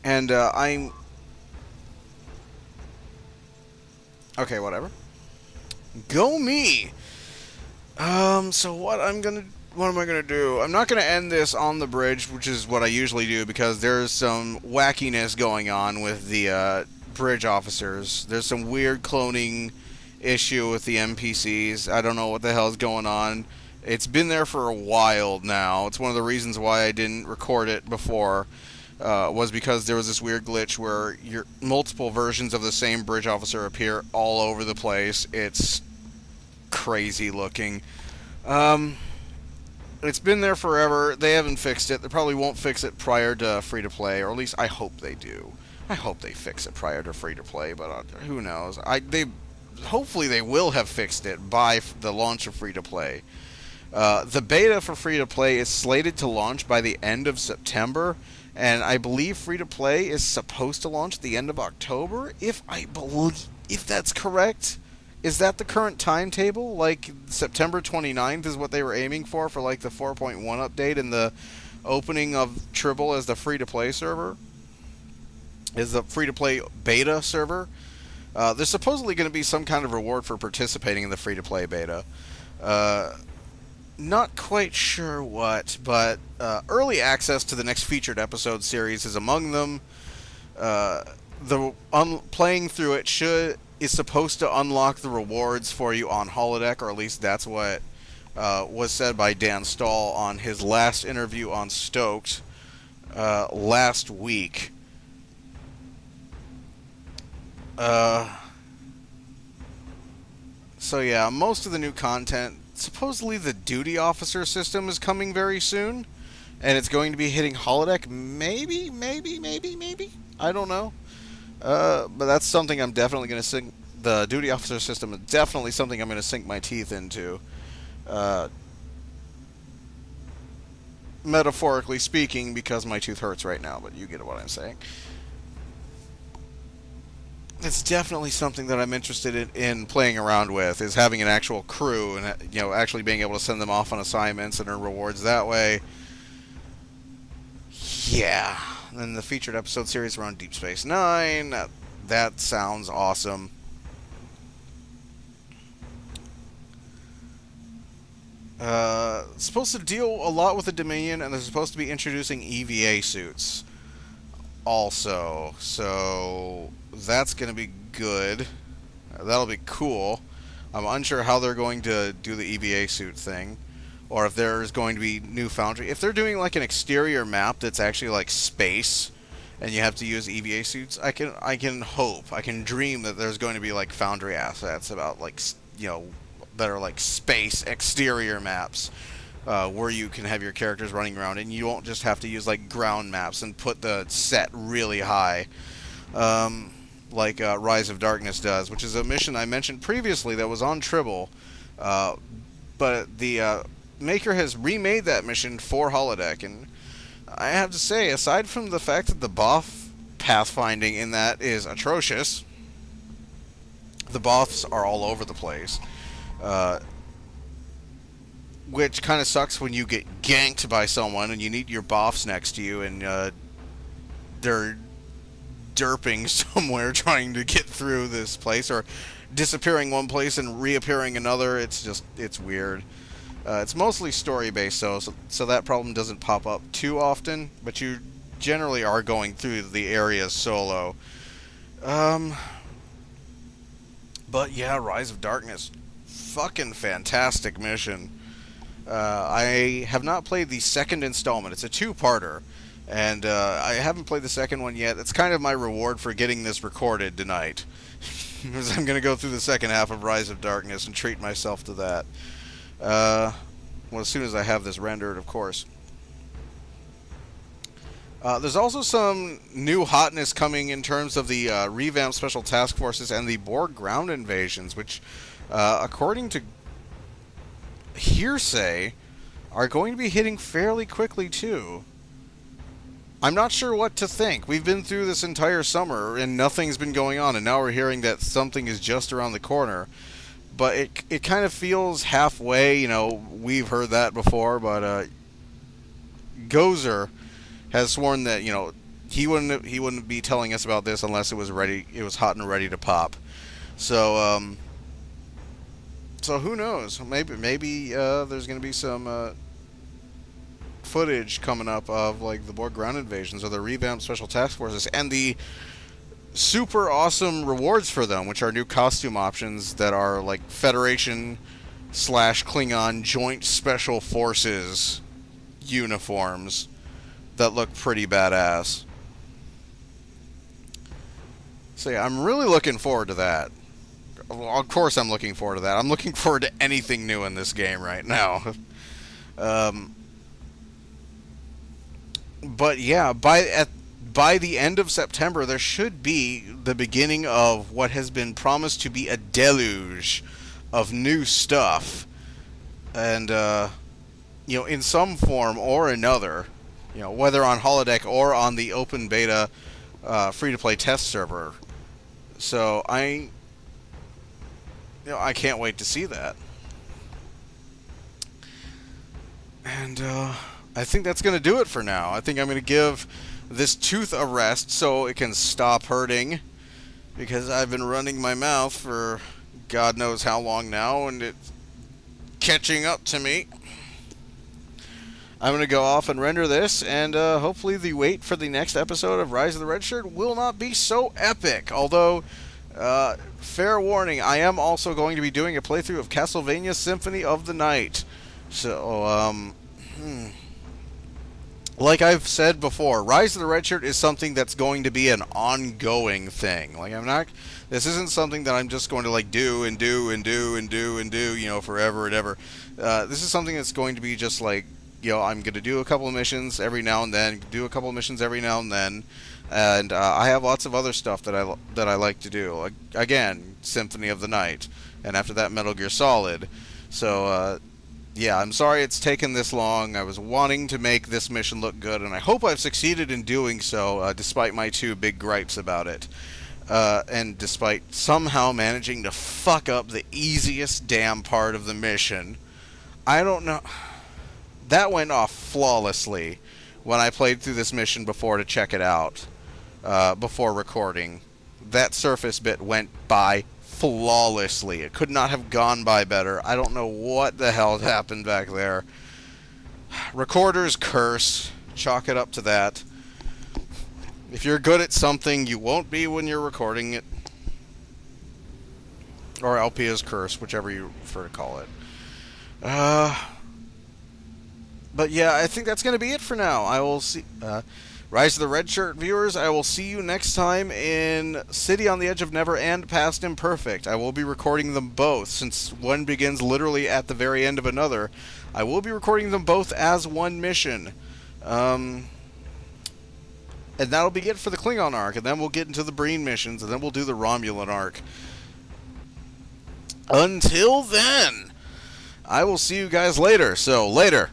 And I'm... Okay, whatever. Go me! So what am I gonna do? I'm not gonna end this on the bridge, which is what I usually do, because there's some wackiness going on with the bridge officers. There's some weird cloning issue with the NPCs. I don't know what the hell's going on. It's been there for a while now. It's one of the reasons why I didn't record it before. Was because there was this weird glitch where your multiple versions of the same bridge officer appear all over the place. It's crazy looking. It's been there forever. They haven't fixed it. They probably won't fix it prior to free-to-play, or at least I hope they do. I hope they fix it prior to free-to-play, but who knows? Hopefully they will have fixed it by the launch of free-to-play. The beta for free-to-play is slated to launch by the end of September, and I believe free-to-play is supposed to launch at the end of October, if that's correct. Is that the current timetable? Like, September 29th is what they were aiming for like, the 4.1 update and the opening of Tribble as the free-to-play server? Is the free-to-play beta server? There's supposedly going to be some kind of reward for participating in the free-to-play beta. Not quite sure what, but early access to the next featured episode series is among them. Playing through it is supposed to unlock the rewards for you on holodeck, or at least that's what was said by Dan Stahl on his last interview on Stoked last week. So yeah, most of the new content, supposedly the duty officer system is coming very soon, and it's going to be hitting holodeck, maybe, I don't know. But that's something I'm definitely going to sink. The duty officer system is definitely something I'm going to sink my teeth into. Metaphorically speaking, because my tooth hurts right now, but you get what I'm saying. It's definitely something that I'm interested in playing around with, is having an actual crew and actually being able to send them off on assignments and earn rewards that way. Yeah. And then the featured episode series around Deep Space Nine. That sounds awesome. Supposed to deal a lot with the Dominion, and they're supposed to be introducing EVA suits also. So that's going to be good. That'll be cool. I'm unsure how they're going to do the EVA suit thing, or if there's going to be new Foundry. If they're doing like an exterior map that's actually like space, and you have to use EVA suits, I can hope, I can dream that there's going to be like Foundry assets about like that are like space exterior maps, where you can have your characters running around, and you won't just have to use like ground maps and put the set really high, like Rise of Darkness does, which is a mission I mentioned previously that was on Tribble, but the maker has remade that mission for holodeck, and I have to say, aside from the fact that the boss pathfinding in that is atrocious, the boths are all over the place, which kind of sucks when you get ganked by someone and you need your boffs next to you, and they're derping somewhere trying to get through this place, or disappearing one place and reappearing another. It's weird. It's mostly story-based, so that problem doesn't pop up too often, but you generally are going through the areas solo. But yeah, Rise of Darkness, fucking fantastic mission. I have not played the second installment. It's a two-parter, and I haven't played the second one yet. It's kind of my reward for getting this recorded tonight, because I'm going to go through the second half of Rise of Darkness and treat myself to that. Well, as soon as I have this rendered, of course. There's also some new hotness coming in terms of the revamped special task forces and the Borg ground invasions, which, according to hearsay, are going to be hitting fairly quickly too. I'm not sure what to think. We've been through this entire summer and nothing's been going on, and now we're hearing that something is just around the corner. But it kind of feels halfway, we've heard that before, but Gozer has sworn that, he wouldn't be telling us about this unless it was ready. It was hot and ready to pop. So so who knows? Maybe there's gonna be some footage coming up of like the Borg ground invasions or the revamped special task forces and the super awesome rewards for them, which are new costume options that are like Federation / Klingon Joint Special Forces uniforms that look pretty badass. So yeah, I'm really looking forward to that. Of course I'm looking forward to that. I'm looking forward to anything new in this game right now. But yeah, by the end of September, there should be the beginning of what has been promised to be a deluge of new stuff. And, in some form or another, whether on holodeck or on the open beta free-to-play test server. So I can't wait to see that. And I think that's going to do it for now. I think I'm going to give this tooth a rest so it can stop hurting, because I've been running my mouth for God knows how long now, and it's catching up to me. I'm going to go off and render this, and hopefully the wait for the next episode of Rise of the Red Shirt will not be so epic. Although, fair warning, I am also going to be doing a playthrough of Castlevania Symphony of the Night. So, like I've said before, Rise of the Red Shirt is something that's going to be an ongoing thing. Like, this isn't something that I'm just going to, like, do forever and ever. This is something that's going to be just, like, I'm going to do a couple of missions every now and then, and I have lots of other stuff that I like to do. Like, again, Symphony of the Night, and after that, Metal Gear Solid. So, yeah, I'm sorry it's taken this long. I was wanting to make this mission look good, and I hope I've succeeded in doing so, despite my two big gripes about it. And despite somehow managing to fuck up the easiest damn part of the mission. I don't know. That went off flawlessly when I played through this mission before to check it out, before recording. That surface bit went by flawlessly. It could not have gone by better. I don't know what the hell happened back there. Recorders curse. Chalk it up to that. If you're good at something, you won't be when you're recording it. Or LP's curse, whichever you prefer to call it. But yeah, I think that's going to be it for now. I will see... Rise of the Red Shirt viewers, I will see you next time in City on the Edge of Never and Past Imperfect. I will be recording them both, since one begins literally at the very end of another. I will be recording them both as one mission. And that'll be it for the Klingon arc, and then we'll get into the Breen missions, and then we'll do the Romulan arc. Until then, I will see you guys later. So, later.